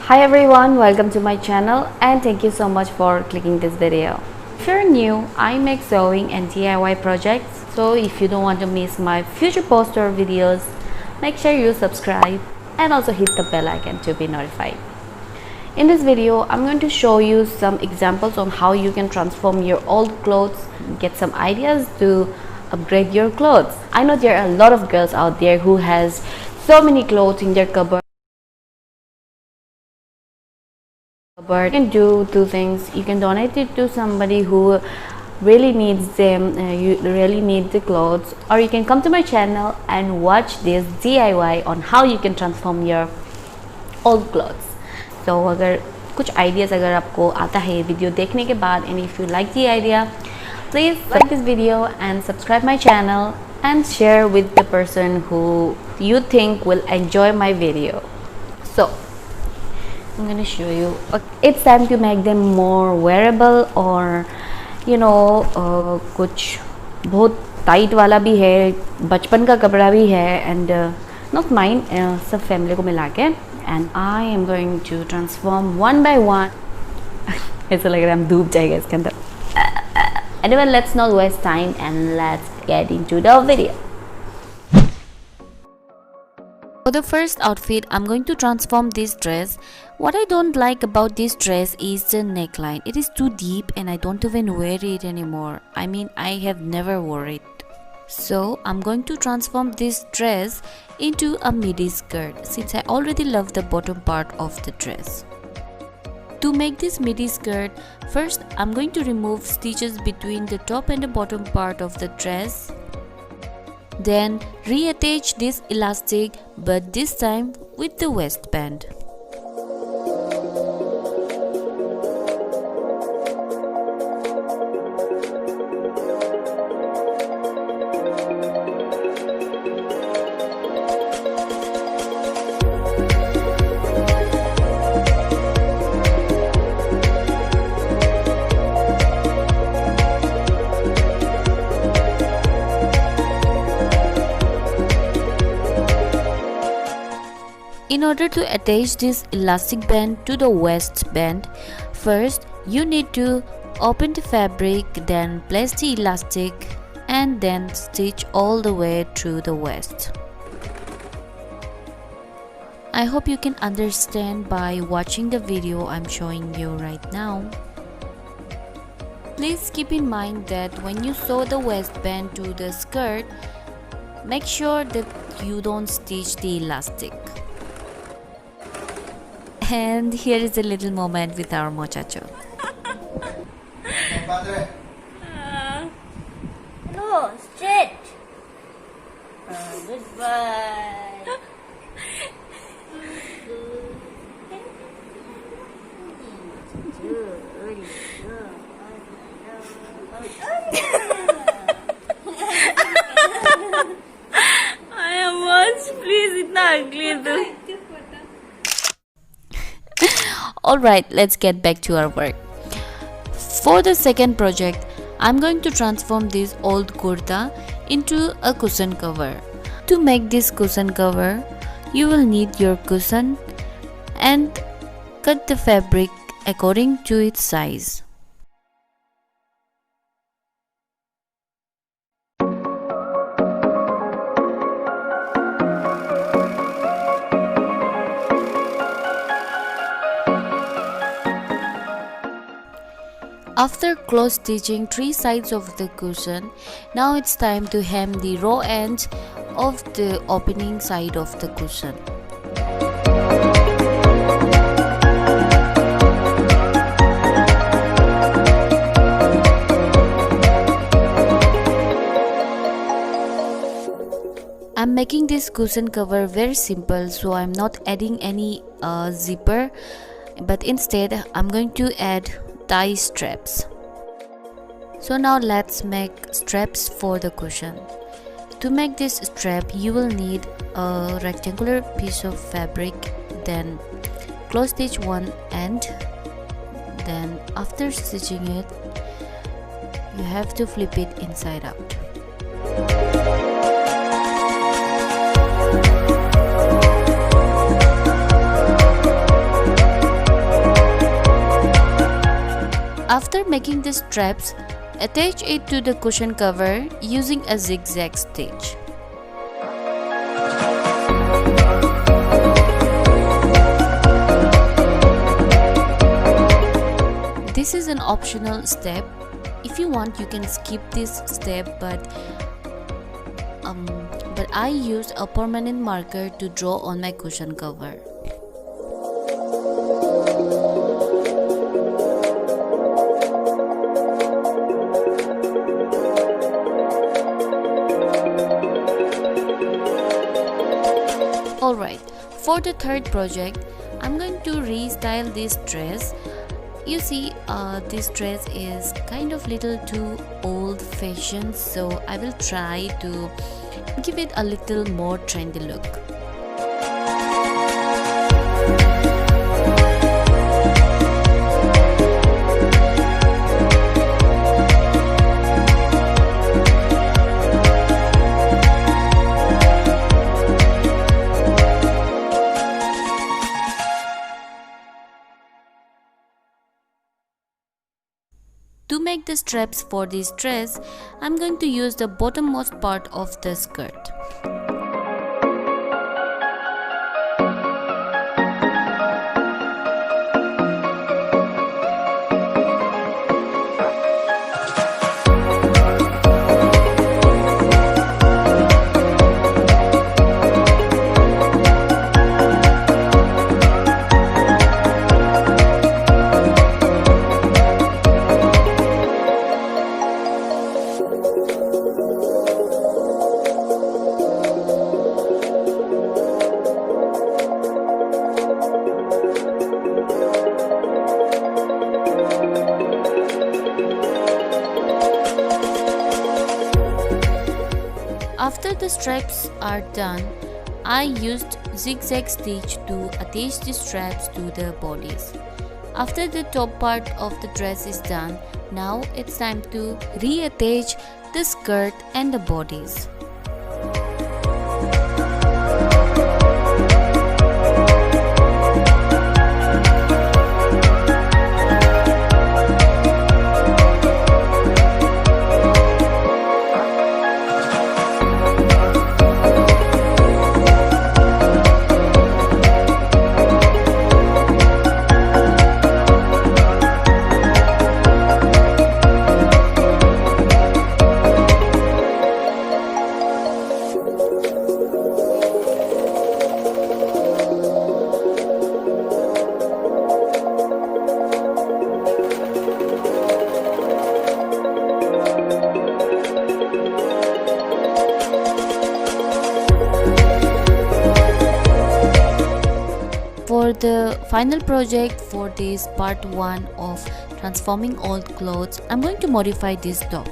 Hi everyone, welcome to my channel and thank you so much for clicking this video. If you're new, I make sewing and DIY projects, so if you don't want to miss my future posts or videos, make sure you subscribe and also hit the bell icon to be notified. In this video, I'm going to show you some examples on how you can transform your old clothes, get some ideas to upgrade your clothes. I know there are a lot of girls out there who has so many clothes in their cupboard. You can do two things. You can donate it to somebody who really needs them, you really need the clothes, or you can come to my channel and watch this DIY on how you can transform your old clothes. So अगर कुछ ideas अगर आपको आता है video देखने के बाद, and if you like the idea, please like this video and subscribe my channel and share with the person who you think will enjoy my video. So I'm going to show you. It's time to make them more wearable, or कुछ बहुत tight वाला भी है, बचपन का कपड़ा भी है, and not mine, सब family को मिला के. And I am going to transform one by one. ऐसा लग रहा है हम डूब जाएगा इसके अंदर. Anyway, let's not waste time and let's get into the video. For the first outfit, I'm going to transform this dress. What I don't like about this dress is the neckline. It is too deep and I don't even wear it anymore. I mean, I have never worn it. So I'm going to transform this dress into a midi skirt, since I already love the bottom part of the dress. To make this midi skirt, first I'm going to remove stitches between the top and the bottom part of the dress. Then reattach this elastic, but this time with the waistband. In order to attach this elastic band to the waistband, first you need to open the fabric, then place the elastic and then stitch all the way through the waist. I hope you can understand by watching the video I'm showing you right now. Please keep in mind that when you sew the waistband to the skirt, make sure that you don't stitch the elastic. And here is a little moment with our muchacho. No, straight. Goodbye. I am once, please, itna ugly do. Alright, let's get back to our work. For the second project, I'm going to transform this old kurta into a cushion cover. To make this cushion cover, you will need your cushion and cut the fabric according to its size. After close stitching 3 sides of the cushion, now it's time to hem the raw end of the opening side of the cushion. I'm making this cushion cover very simple, so I'm not adding any zipper, but instead I'm going to add tie straps. So now let's make straps for the cushion. To make this strap, you will need a rectangular piece of fabric, then close stitch one end, then after stitching it, you have to flip it inside out. After making the straps, attach it to the cushion cover using a zigzag stitch. This is an optional step. If you want, you can skip this step, but I used a permanent marker to draw on my cushion cover. Alright, for the third project, I'm going to restyle this dress. You see, this dress is kind of little too old-fashioned, so I will try to give it a little more trendy look. To make the straps for this dress, I'm going to use the bottommost part of the skirt. After the straps are done, I used zigzag stitch to attach the straps to the bodice. After the top part of the dress is done, now it's time to reattach the skirt and the bodice. For the final project for this part 1 of transforming old clothes, I'm going to modify this top.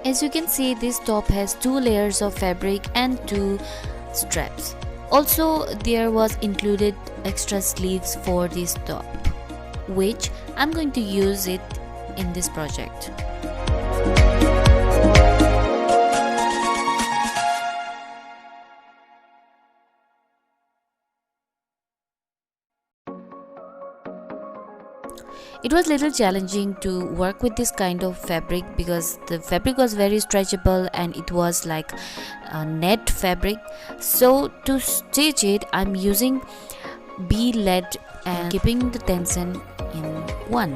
As you can see, this top has 2 layers of fabric and 2 straps. Also, there was included extra sleeves for this top, which I'm going to use it in this project. It was a little challenging to work with this kind of fabric because the fabric was very stretchable and it was like a net fabric. So to stitch it, I'm using bead and keeping the tension in 1.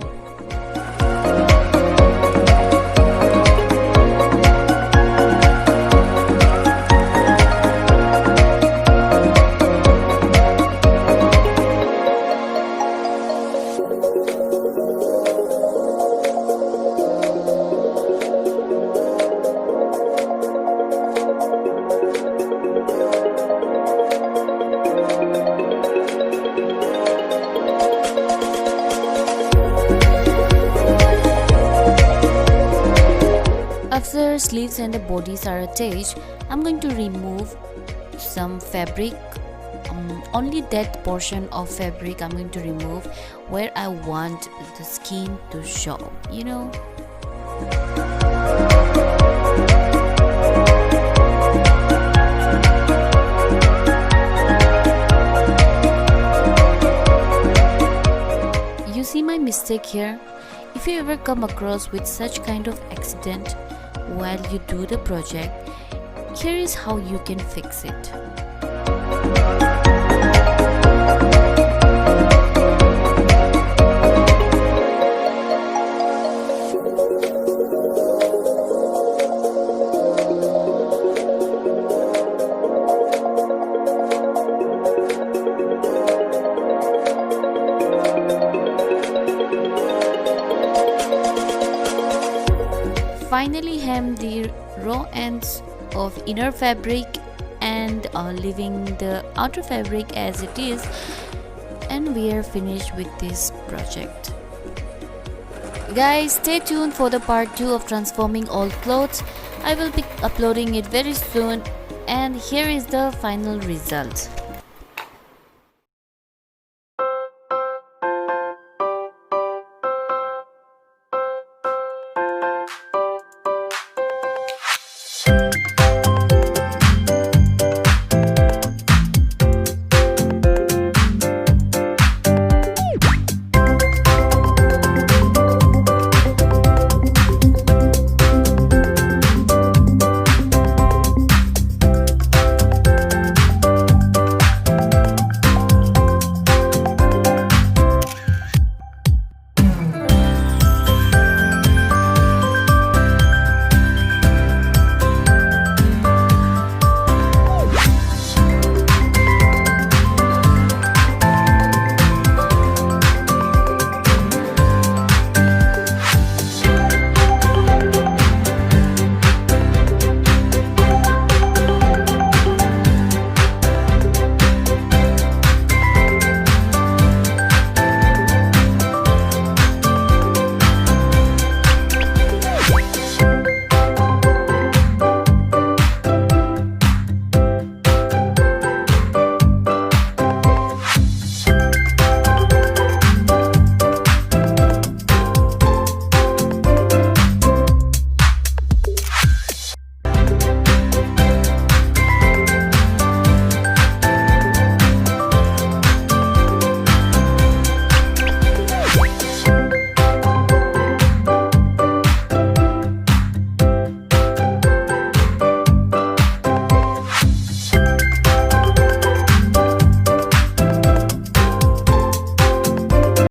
After sleeves and the bodies are attached, I'm going to remove some fabric. Only that portion of fabric I'm going to remove where I want the skin to show, you know. mistake here. If you ever come across with such kind of accident while you do the project, here is how you can fix it. Finally hem the raw ends of inner fabric and leaving the outer fabric as it is, and we are finished with this project. Guys, stay tuned for the part 2 of transforming old clothes. I will be uploading it very soon, and here is the final result.